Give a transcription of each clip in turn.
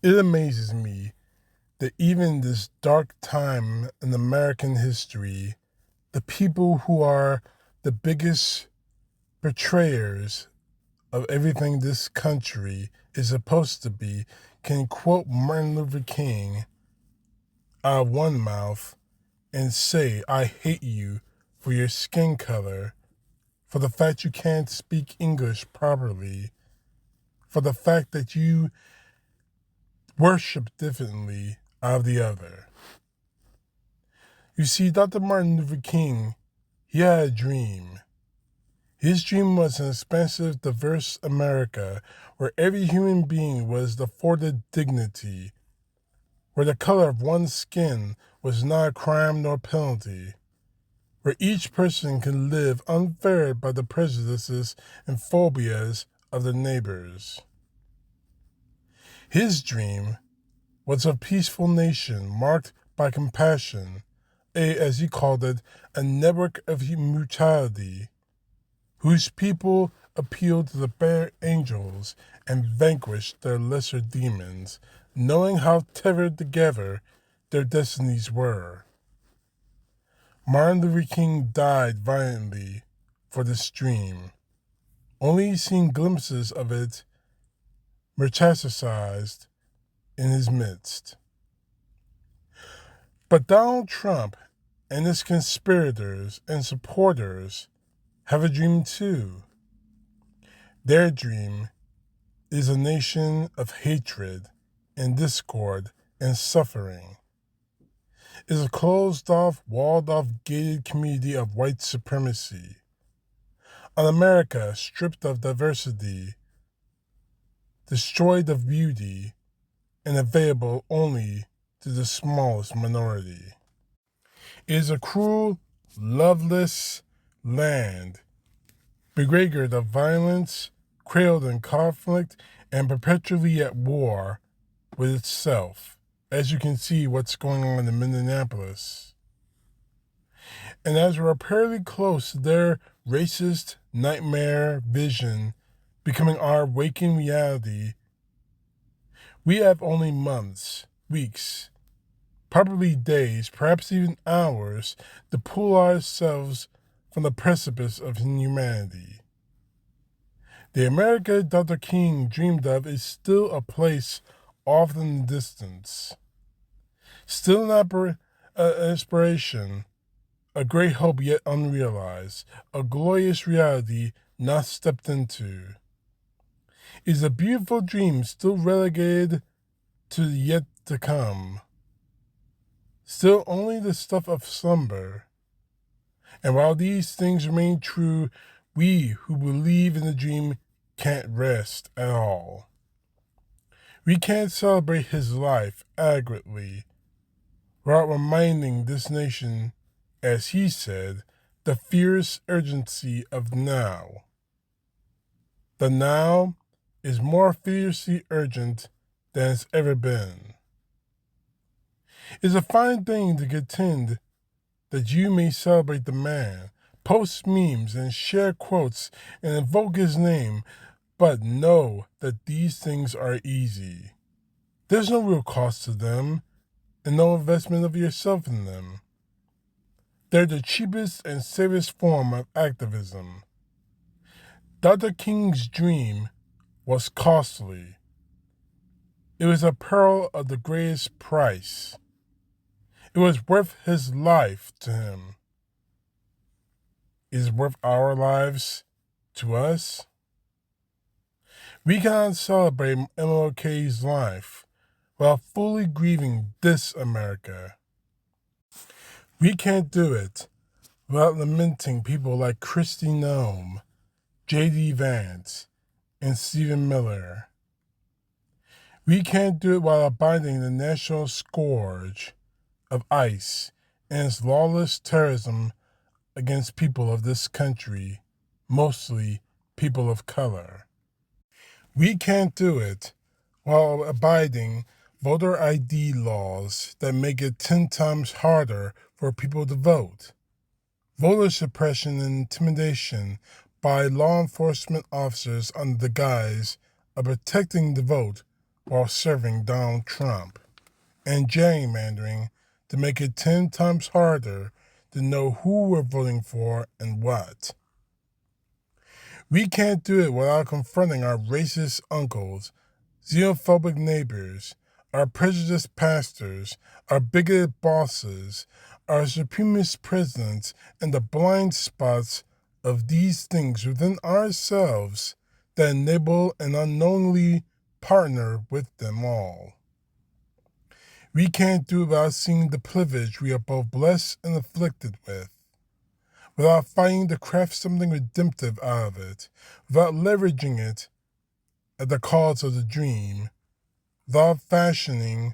It amazes me that even in this dark time in American history, the people who are the biggest betrayers of everything this country is supposed to be can quote Martin Luther King out of one mouth and say, "I hate you for your skin color, for the fact you can't speak English properly, for the fact that you worship differently out of the other." You see, Dr. Martin Luther King, he had a dream. His dream was an expansive, diverse America where every human being was afforded dignity, where the color of one's skin was not a crime nor penalty, where each person could live unfettered by the prejudices and phobias of their neighbors. His dream was a peaceful nation marked by compassion, as he called it, a network of mutuality, whose people appealed to the better angels and vanquished their lesser demons, knowing how tethered together their destinies were. Martin Luther King died violently for this dream, only seeing glimpses of it metastasized in his midst. But Donald Trump and his conspirators and supporters have a dream too. Their dream is a nation of hatred and discord and suffering. It is a closed-off, walled-off, gated community of white supremacy. An America stripped of diversity, destroyed of beauty, and available only to the smallest minority. It is a cruel, loveless land, beggared of violence, cradled in conflict, and perpetually at war with itself, as you can see what's going on in Minneapolis. And as we're apparently close to their racist nightmare vision becoming our waking reality, we have only months, weeks, probably days, perhaps even hours, to pull ourselves from the precipice of inhumanity. The America Dr. King dreamed of is still a place off in the distance, still an inspiration, a great hope yet unrealized, a glorious reality not stepped into. It is a beautiful dream still relegated to the yet to come, still only the stuff of slumber. And while these things remain true, we who believe in the dream can't rest at all. We can't celebrate his life adequately without reminding this nation, as he said, the fierce urgency of now. The now is more fiercely urgent than it's ever been. It's a fine thing to contend that you may celebrate the man, post memes and share quotes and invoke his name, but know that these things are easy. There's no real cost to them, and no investment of yourself in them. They're the cheapest and safest form of activism. Dr. King's dream was costly. It was a pearl of the greatest price. It was worth his life to him. Is it worth our lives to us? We cannot celebrate MLK's life while fully grieving this America. We can't do it without lamenting people like Kristi Noem, J.D. Vance, and Stephen Miller. We can't do it while abiding the national scourge of ICE and its lawless terrorism against people of this country, mostly people of color. We can't do it while abiding voter ID laws that make it 10 times harder for people to vote, voter suppression and intimidation by law enforcement officers under the guise of protecting the vote while serving Donald Trump, and gerrymandering to make it 10 times harder to know who we're voting for and what. We can't do it without confronting our racist uncles, xenophobic neighbors, our prejudiced pastors, our bigoted bosses, our supremacist presidents, and the blind spots of these things within ourselves that enable and unknowingly partner with them all. We can't do it without seeing the privilege we are both blessed and afflicted with, without fighting to craft something redemptive out of it, without leveraging it at the cause of the dream, without fashioning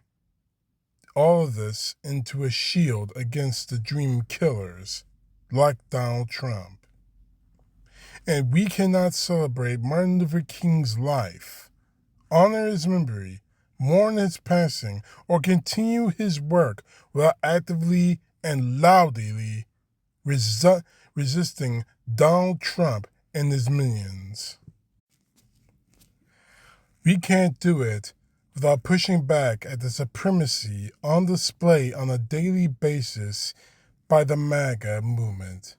all of this into a shield against the dream killers like Donald Trump. And we cannot celebrate Martin Luther King's life, honor his memory, mourn his passing, or continue his work without actively and loudly resisting Donald Trump and his minions. We can't do it without pushing back at the supremacy on display on a daily basis by the MAGA movement,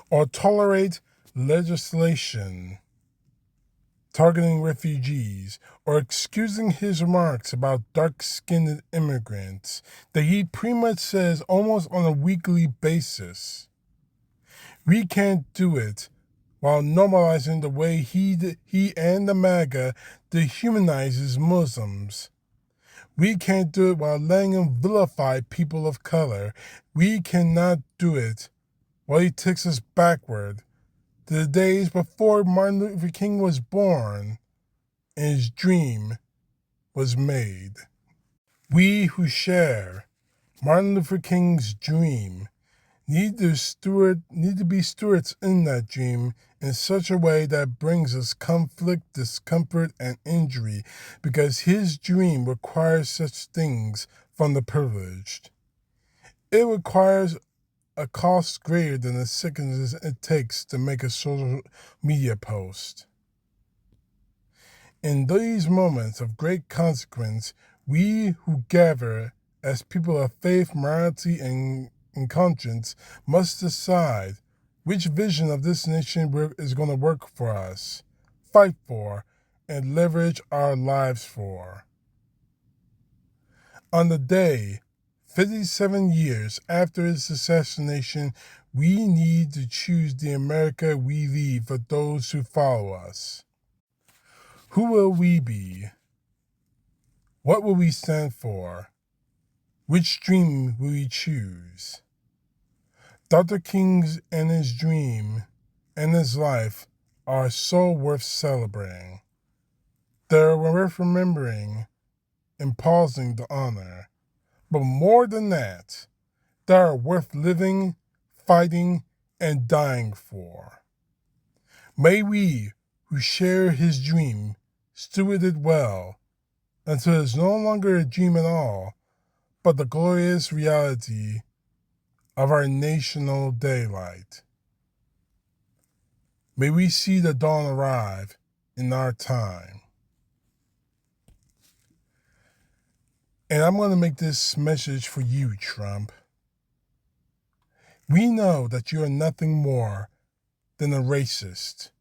or tolerate legislation targeting refugees, or excusing his remarks about dark-skinned immigrants that he pretty much says almost on a weekly basis. We can't do it while normalizing the way he and the MAGA dehumanizes Muslims. We can't do it while letting him vilify people of color. We cannot do it while he takes us backward to the days before Martin Luther King was born and his dream was made. We who share Martin Luther King's dream need to be stewards in that dream in such a way that brings us conflict, discomfort, and injury, because his dream requires such things from the privileged. It requires a cost greater than the seconds it takes to make a social media post. In these moments of great consequence, we who gather as people of faith, morality, and conscience must decide which vision of this nation is going to work for us, fight for, and leverage our lives for. On the day, 57 years after his assassination, we need to choose the America we leave for those who follow us. Who will we be? What will we stand for? Which dream will we choose? Dr. King's and his dream and his life are so worth celebrating. They're worth remembering and pausing to honor. But more than that, they are worth living, fighting, and dying for. May we, who share his dream, steward it well until it is no longer a dream at all, but the glorious reality of our national daylight. May we see the dawn arrive in our time. And I'm going to make this message for you, Trump. We know that you are nothing more than a racist.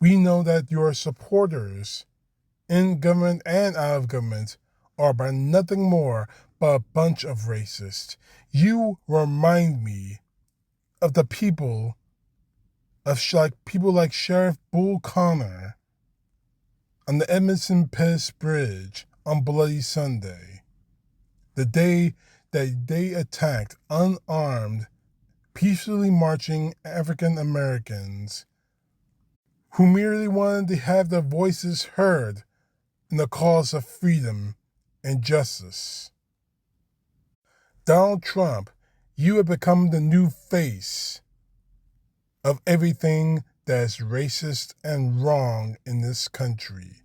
We know that your supporters in government and out of government are by nothing more but a bunch of racists. You remind me of the people like Sheriff Bull Connor on the Edmondson-Pettus Bridge on Bloody Sunday, the day that they attacked unarmed, peacefully marching African Americans who merely wanted to have their voices heard in the cause of freedom and justice. Donald Trump, you have become the new face of everything that is racist and wrong in this country.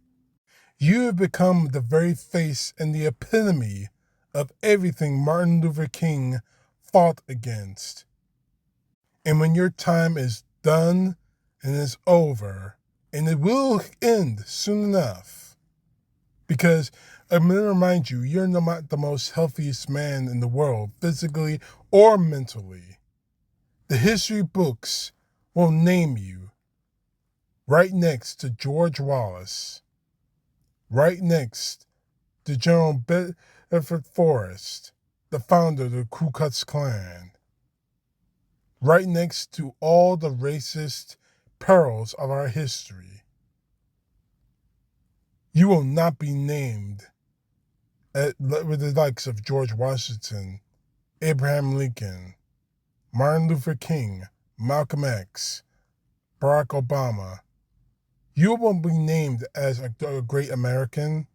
You have become the very face and the epitome of everything Martin Luther King fought against. And when your time is done and is over, and it will end soon enough, because I'm going to remind you, you're not the most healthiest man in the world, physically or mentally. The history books will name you right next to George Wallace, right next to General Bedford Forrest, the founder of the Ku Klux Klan, right next to all the racist perils of our history. You will not be named with the likes of George Washington, Abraham Lincoln, Martin Luther King, Malcolm X, Barack Obama. You won't be named as a great American.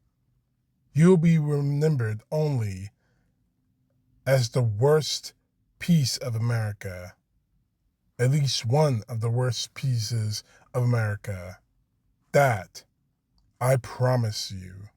You'll be remembered only as the worst piece of America. At least one of the worst pieces of America. That, I promise you.